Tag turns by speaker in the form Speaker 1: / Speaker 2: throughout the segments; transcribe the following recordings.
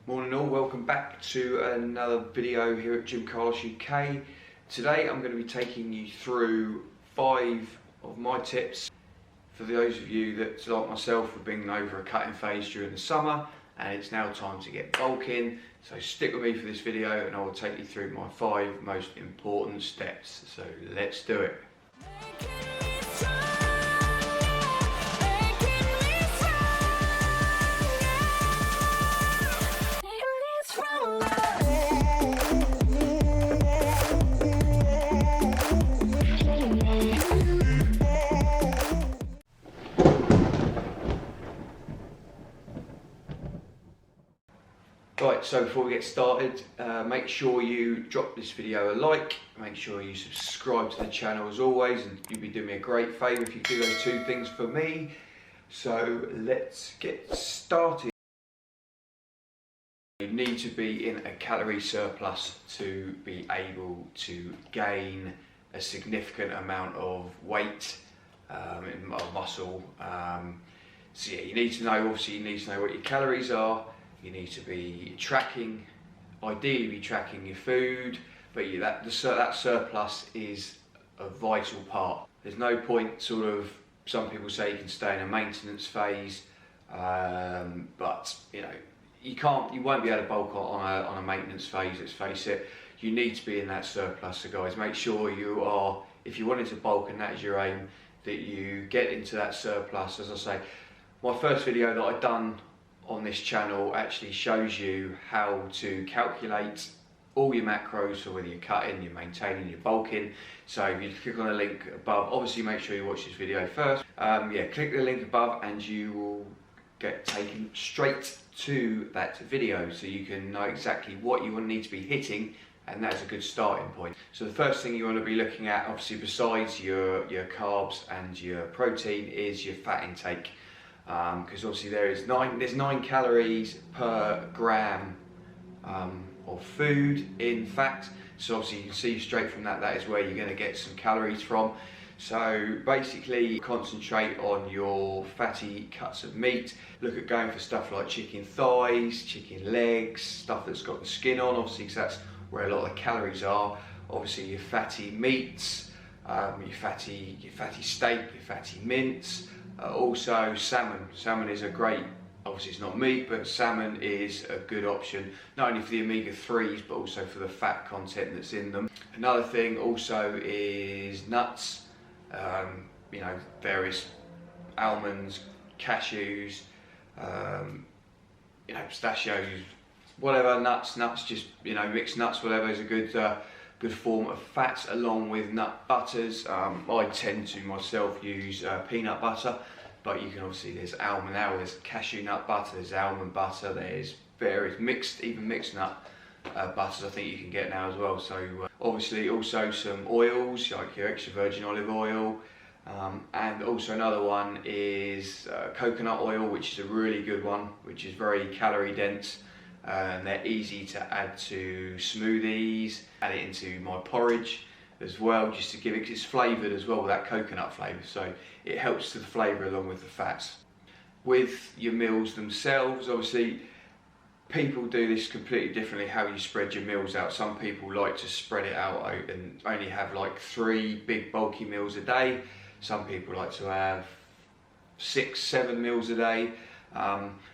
Speaker 1: Morning all, welcome back to another video here at Gym Carlos UK. Today I'm going to be taking you through 5 of my tips for those of you that, like myself, have been over a cutting phase during the summer and it's now time to get bulking. So stick with me for this video and I will take you through my 5 most important steps. So let's do it. Right, so before we get started, make sure you drop this video a like, make sure you subscribe to the channel as always, and you'd be doing me a great favour if you do those 2 things for me. So let's get started. You need to be in a calorie surplus to be able to gain a significant amount of weight, of muscle. So yeah, you need to know, obviously you need to know what your calories are. You need to be tracking, ideally be tracking your food, but that surplus is a vital part. There's no point some people say you can stay in a maintenance phase, but you won't be able to bulk on a maintenance phase, let's face it. You need to be in that surplus. So guys, make sure you are, if you wanted to bulk and that is your aim, that you get into that surplus. As I say, my first video that I've done on this channel actually shows you how to calculate all your macros for whether you're cutting, you're maintaining, you're bulking. So if you click on the link above, obviously make sure you watch this video first. Click the link above and you will get taken straight to that video so you can know exactly what you will need to be hitting, and that's a good starting point. So the first thing you want to be looking at, obviously besides your carbs and your protein, is your fat intake. Because obviously there's 9 calories per gram of food in fat. So obviously you can see straight from that is where you're going to get some calories from. So basically concentrate on your fatty cuts of meat. Look at going for stuff like chicken thighs, chicken legs, stuff that's got the skin on, obviously, because that's where a lot of the calories are. Obviously your fatty meats, your fatty steak, your fatty mince. Also salmon. Salmon is a great, obviously it's not meat, but salmon is a good option, not only for the omega-3s, but also for the fat content that's in them. Another thing also is nuts, various almonds, cashews, pistachios, whatever, nuts, just, mixed nuts, whatever is a good form of fats, along with nut butters. I tend to myself use peanut butter, but you can obviously, there's almond now, there's cashew nut butter, there's almond butter, there's various mixed nut butters I think you can get now as well. So obviously also some oils like your extra virgin olive oil, and also another one is coconut oil, which is a really good one, which is very calorie dense. And they're easy to add to smoothies, add it into my porridge as well, just to give it, 'cause it's flavoured as well with that coconut flavour, so it helps to the flavour along with the fats. With your meals themselves, obviously people do this completely differently, how you spread your meals out. Some people like to spread it out and only have like 3 big bulky meals a day. Some people like to have 6, 7 meals a day.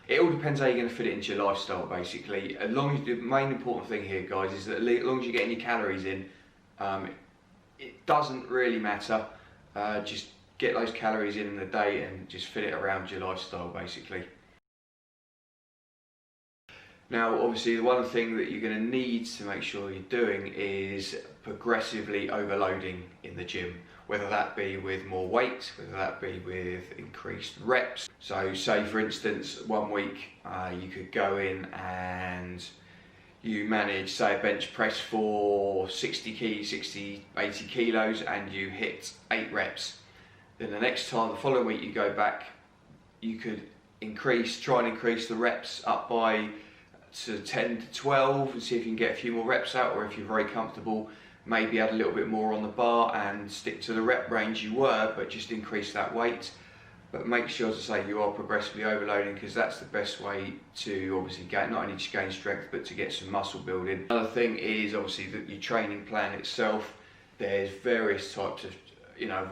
Speaker 1: It all depends how you're going to fit it into your lifestyle, basically. As long as the main important thing here, guys, is that as long as you're getting your calories in, it doesn't really matter. Just get those calories in the day and just fit it around your lifestyle, basically. Now, obviously, the one thing that you're going to need to make sure you're doing is progressively overloading in the gym, whether that be with more weight, whether that be with increased reps. So say for instance, one week you could go in and you manage, say, a bench press for 80 kilos and you hit 8 reps. Then the next time, the following week you go back, you could try and increase the reps up by 10 to 12 and see if you can get a few more reps out, or if you're very comfortable, maybe add a little bit more on the bar and stick to the rep range you were, but just increase that weight. but make sure, as I say, you are progressively overloading, because that's the best way to obviously gain, not only to gain strength, but to get some muscle building. Another thing is obviously that your training plan itself. There's various types of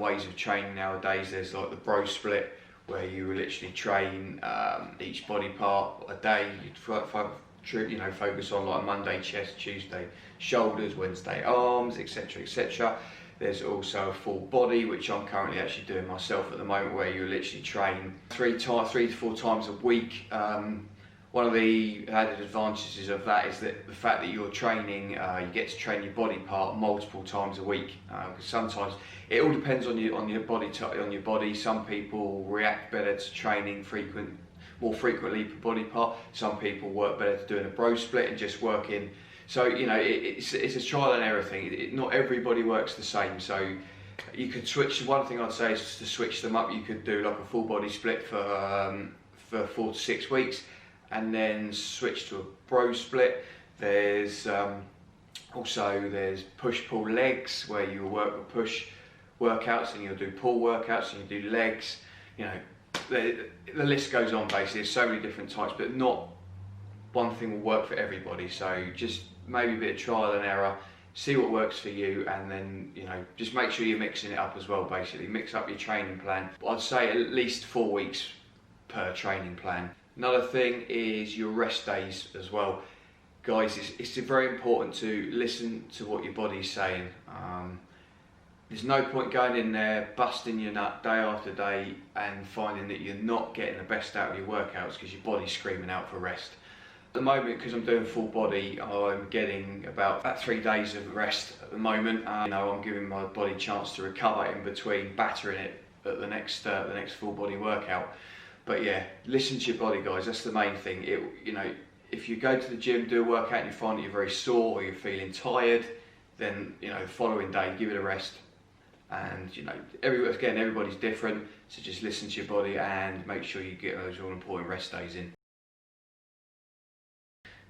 Speaker 1: ways of training nowadays. There's like the bro split, where you literally train each body part a day. You'd focus on like Monday chest, Tuesday shoulders, Wednesday arms, etc, etc. There's also a full body, which I'm currently actually doing myself at the moment, where you literally train 3 to 4 times a week. One of the added advantages of that is that the fact that you're training, you get to train your body part multiple times a week. Because sometimes it all depends on your body. Some people react better to training more frequently per body part. Some people work better to doing a bro split and just working. So it's a trial and error thing. Not everybody works the same. So you could switch. One thing I'd say is to switch them up. You could do like a full body split for 4 to 6 weeks, and then switch to a bro split. There's push-pull legs, where you work with push workouts, and you'll do pull workouts, and you do legs. The list goes on. Basically, there's so many different types, but not one thing will work for everybody. So just maybe a bit of trial and error, see what works for you, and then just make sure you're mixing it up as well. Basically, mix up your training plan. I'd say at least 4 weeks per training plan. Another thing is your rest days as well. Guys, it's very important to listen to what your body's saying. There's no point going in there, busting your nut day after day and finding that you're not getting the best out of your workouts because your body's screaming out for rest. At the moment, because I'm doing full body, I'm getting about 3 days of rest at the moment. I'm giving my body a chance to recover in between battering it at the next full body workout. But yeah, listen to your body, guys. That's the main thing. If you go to the gym, do a workout, and you find that you're very sore or you're feeling tired, then the following day, give it a rest. And everybody's different, so just listen to your body and make sure you get those all important rest days in.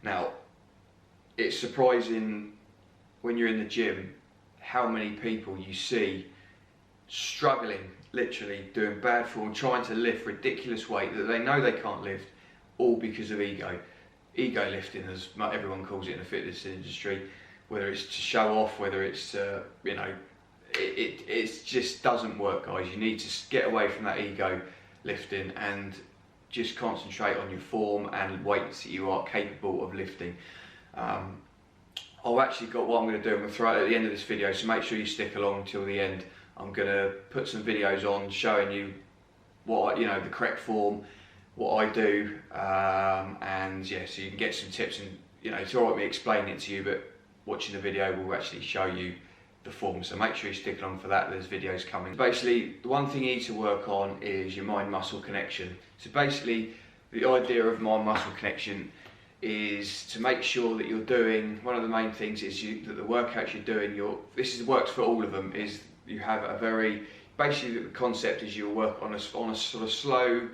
Speaker 1: Now, it's surprising when you're in the gym how many people you see struggling, literally doing bad form, trying to lift ridiculous weight that they know they can't lift, all because of ego lifting, as everyone calls it in the fitness industry. Whether it's to show off, whether it's it just doesn't work, guys. You need to get away from that ego lifting and just concentrate on your form and weights that you are capable of lifting. I've actually got what I'm going to do. I'm going to throw it at the end of this video, so make sure you stick along until the end. I'm going to put some videos on showing you what the correct form, what I do, and yeah, so you can get some tips. And it's alright me explaining it to you, but watching the video will actually show you the form. So make sure you stick along for that. There's videos coming. Basically, the one thing you need to work on is your mind-muscle connection. So basically, the idea of mind-muscle connection is to make sure that you're doing, one of the main things is that the workouts you're doing, works for all of them, is you have basically the concept is you'll work on a sort of slow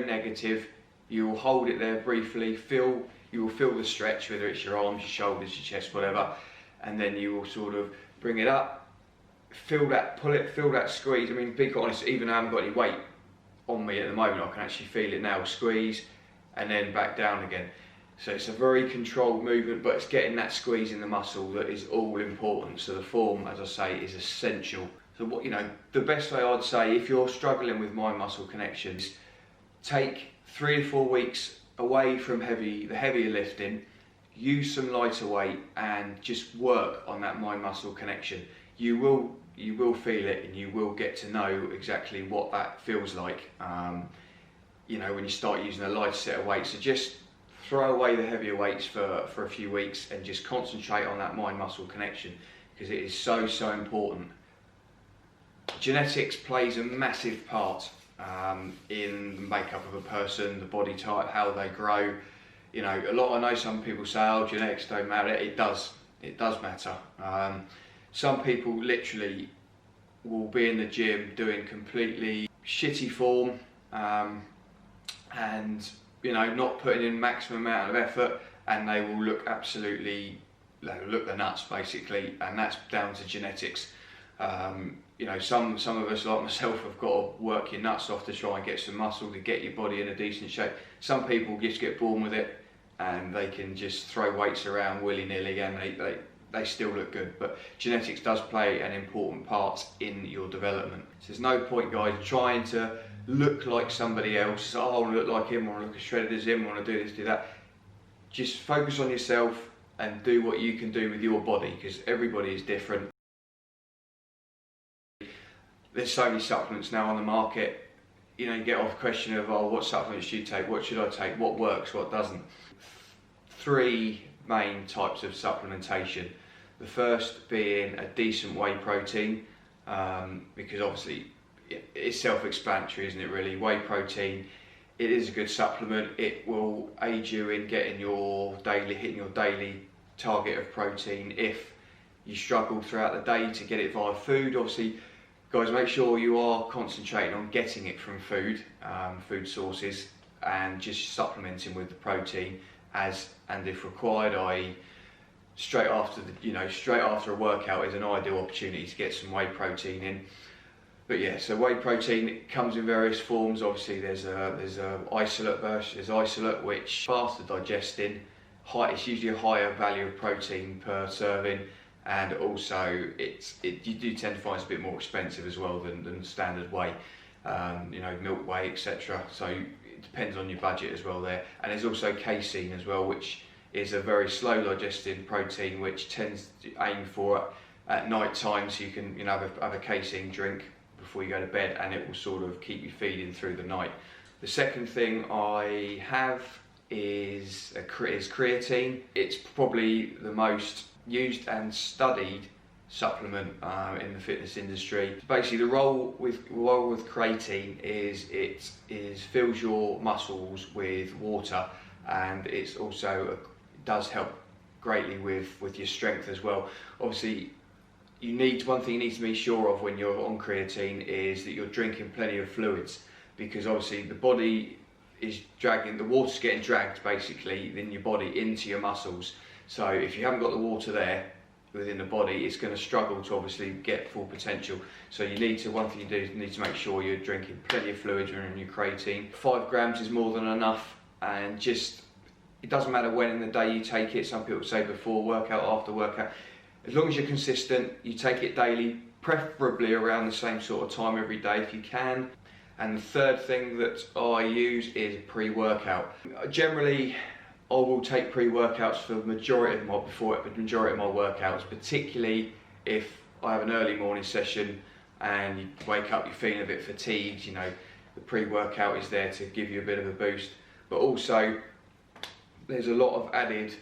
Speaker 1: negative. You will hold it there briefly, you will feel the stretch, whether it's your arms, your shoulders, your chest, whatever, and then you will sort of bring it up, feel that squeeze. I mean, be quite honest, even though I haven't got any weight on me at the moment, I can actually feel it now, squeeze, and then back down again. So it's a very controlled movement, but it's getting that squeeze in the muscle that is all important. So the form, as I say, is essential. So the best way I'd say, if you're struggling with mind-muscle connections, take 3 to 4 weeks away from the heavier lifting, use some lighter weight, and just work on that mind-muscle connection. You will feel it, and you will get to know exactly what that feels like. When you start using a lighter set of weights. So just throw away the heavier weights for a few weeks and just concentrate on that mind-muscle connection, because it is so important. Genetics plays a massive part in the makeup of a person, the body type, how they grow. I know some people say, oh, genetics don't matter. It does matter. Some people literally will be in the gym doing completely shitty form, and not putting in maximum amount of effort, and they will look the nuts basically, and that's down to genetics. you know, some of us like myself have got to work your nuts off to try and get some muscle to get your body in a decent shape. Some people just get born with it and they can just throw weights around willy-nilly and they still look good. But genetics does play an important part in your development. So there's no point, guys, trying to look like somebody else. Oh, I want to look like him, I want to look as shredded as him, I want to do this, do that. Just focus on yourself and do what you can do with your body, because everybody is different. There's so many supplements now on the market. You know, you get off the question of, oh, what supplements do you take? What should I take? What works? What doesn't? 3 main types of supplementation. The first being a decent whey protein, because obviously it's self-explanatory, isn't it really? Whey protein, it is a good supplement. It will aid you in hitting your daily target of protein if you struggle throughout the day to get it via food. Obviously, guys, make sure you are concentrating on getting it from food sources, and just supplementing with the protein as and if required, i.e. straight after a workout is an ideal opportunity to get some whey protein in. But yeah, so whey protein comes in various forms. Obviously, there's a isolate version. There's isolate, which faster digesting, it's usually a higher value of protein per serving, and also you do tend to find it's a bit more expensive as well than standard whey, you know, milk whey, etc. So it depends on your budget as well there. And there's also casein as well, which is a very slow digesting protein, which tends to aim for at night time, so you can, you know, have a casein drink before you go to bed, and it will sort of keep you feeding through the night. The second thing I have is creatine. It's probably the most used and studied supplement in the fitness industry. Basically, the role with creatine is it fills your muscles with water, and it's also does help greatly with your strength as well. Obviously, one thing you need to be sure of when you're on creatine is that you're drinking plenty of fluids, because obviously the body is the water's getting dragged basically in your body into your muscles. So if you haven't got the water there within the body, it's going to struggle to obviously get full potential. So one thing you do is you need to make sure you're drinking plenty of fluids when you're on your creatine. 5 grams is more than enough, and it doesn't matter when in the day you take it. Some people say before workout, after workout. As long as you're consistent, you take it daily, preferably around the same sort of time every day if you can. And the third thing that I use is pre-workout. Generally, I will take pre-workouts for the majority of my workouts, particularly if I have an early morning session and you wake up, you're feeling a bit fatigued. You know, the pre-workout is there to give you a bit of a boost. But also, there's a lot of added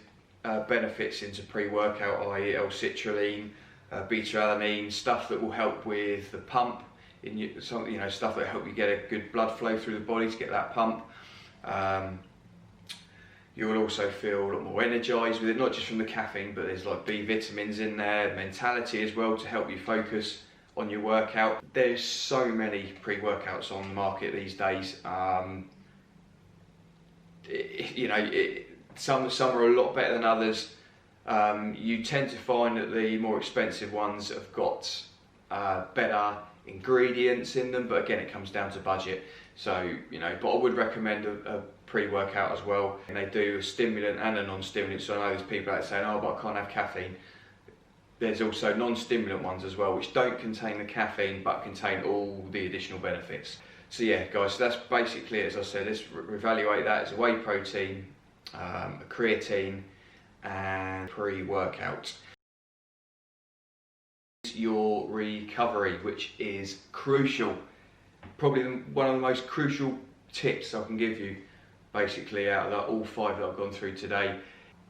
Speaker 1: benefits into pre-workout, i.e. L-citrulline, beta-alanine, stuff that will help with the pump, stuff that help you get a good blood flow through the body to get that pump. You will also feel a lot more energized with it, not just from the caffeine, but there's like B vitamins in there, mentality as well to help you focus on your workout. There's so many pre-workouts on the market these days. Some are a lot better than others. You tend to find that the more expensive ones have got better ingredients in them, but again, it comes down to budget. So, but I would recommend a pre-workout as well. And they do a stimulant and a non-stimulant. So I know there's people out saying, oh, but I can't have caffeine. There's also non-stimulant ones as well, which don't contain the caffeine, but contain all the additional benefits. So yeah, guys, so that's basically it. As I said, let's reevaluate that as a whey protein, a creatine, and pre-workout. Your recovery, which is crucial. Probably one of the most crucial tips I can give you, basically, out of all 5 that I've gone through today.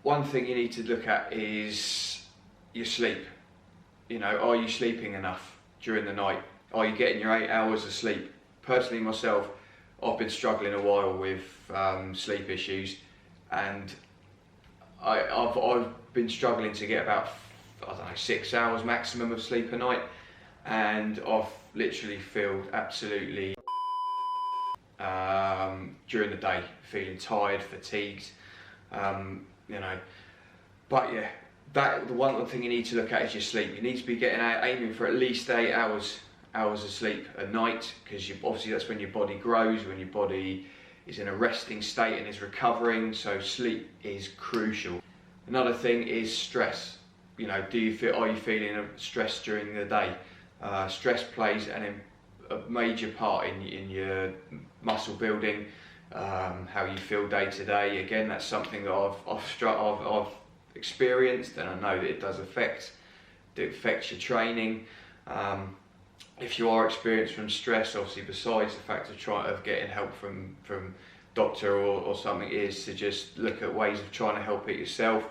Speaker 1: One thing you need to look at is your sleep. Are you sleeping enough during the night? Are you getting your 8 hours of sleep? Personally, myself, I've been struggling a while with sleep issues, and I've been struggling to get about 6 hours maximum of sleep a night, and I've literally felt absolutely during the day, feeling tired, fatigued, But yeah, the one thing you need to look at is your sleep. You need to be aiming for at least 8 hours hours of sleep a night, because obviously that's when your body grows, when your body is in a resting state and is recovering, so sleep is crucial. Another thing is stress. You know, are you feeling stressed during the day? Stress plays a major part in your muscle building, how you feel day to day. Again, that's something that I've experienced, and I know that it does affect your training. If you are experienced from stress, obviously besides the fact of getting help from doctor or something, is to just look at ways of trying to help it yourself.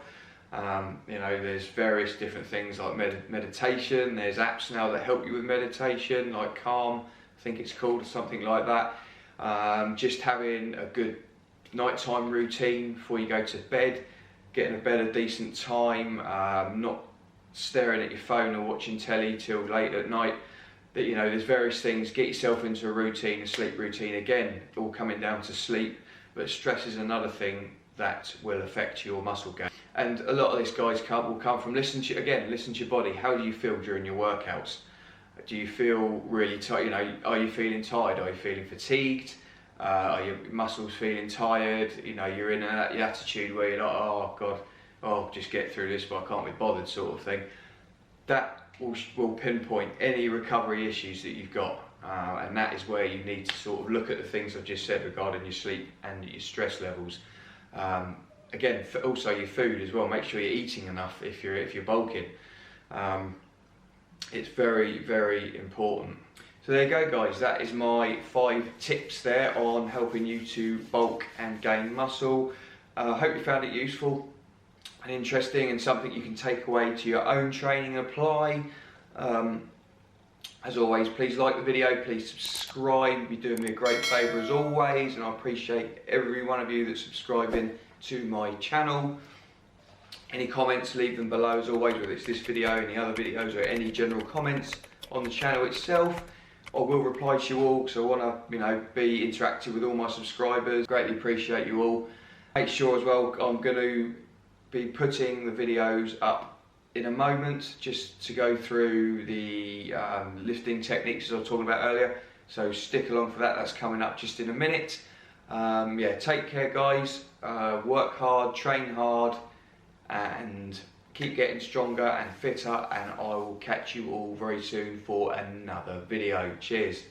Speaker 1: You know, there's various different things like meditation. There's apps now that help you with meditation, like Calm, I think it's called, or something like that. Just having a good nighttime routine before you go to bed, getting to bed a decent time, not staring at your phone or watching telly till late at night. That, you know, there's various things. Get yourself into a routine, a sleep routine. Again, all coming down to sleep, but stress is another thing that will affect your muscle gain. And a lot of this, guys, will come from listen to your body. How do you feel during your workouts? Do you feel really tired? You know, are you feeling tired? Are you feeling fatigued? Are your muscles feeling tired? You know, you're in that attitude where you're like, oh God, just get through this, but I can't be bothered, sort of thing. That will pinpoint any recovery issues that you've got, and that is where you need to sort of look at the things I've just said regarding your sleep and your stress levels. Again, also your food as well. Make sure you're eating enough if you're bulking. It's very, very important. So there you go, guys. That is my 5 tips there on helping you to bulk and gain muscle. I hope you found it useful and interesting, and something you can take away to your own training and apply. As always, please like the video, please subscribe. You're doing me a great favour as always, and I appreciate every one of you that's subscribing to my channel. Any comments, leave them below as always, whether it's this video, any other videos, or any general comments on the channel itself. I will reply to you all, because I want to, you know, be interactive with all my subscribers. Greatly appreciate you all. Make sure as well, I'm going to be putting the videos up in a moment, just to go through the lifting techniques as I was talking about earlier. So stick along for that. That's coming up just in a minute. Yeah, take care, guys. Work hard, train hard, and keep getting stronger and fitter, and I will catch you all very soon for another video. Cheers.